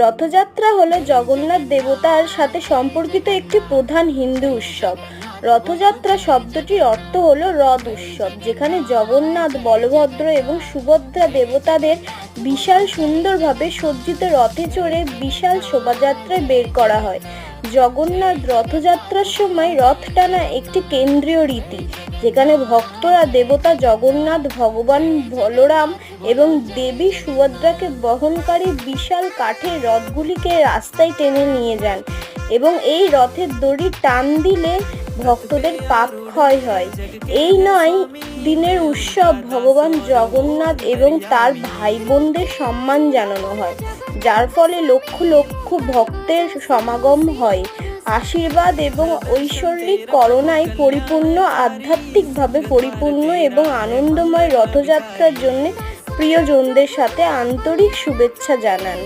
রথযাত্রা হলো জগন্নাথ দেবতার সাথে সম্পর্কিত একটি প্রধান হিন্দু উৎসব। রথযাত্রা শব্দটির অর্থ হলো রথ উৎসব, যেখানে জগন্নাথ, বলভদ্র এবং সুভদ্রা দেবতাদের বিশাল সুন্দরভাবে সজ্জিত রথে চড়ে বিশাল শোভাযাত্রায় বের করা হয়। জগন্নাথ রথযাত্রার সময় রথ টানা একটি কেন্দ্রীয় রীতি, যেখানে ভক্তরা দেবতা জগন্নাথ, ভগবান বলরাম এবং দেবী সুভদ্রাকে বহনকারী বিশাল কাঠের রথগুলিকে রাস্তায় টেনে নিয়ে যান এবং এই রথের দড়ি টান দিলে ভক্তদের পাপ ক্ষয় হয়। এই 9 দিনের উৎসব ভগবান জগন্নাথ এবং তার ভাই বোনদের সম্মান জানানো হয়, যার ফলে লক্ষ লক্ষ ভক্তের সমাগম হয়। আশীর্বাদ এবং ঐশ্বরিক করুণায় পরিপূর্ণ, আধ্যাত্মিকভাবে পরিপূর্ণ এবং আনন্দময় রথযাত্রার জন্য প্রিয়জনদের সাথে আন্তরিক শুভেচ্ছা জানান।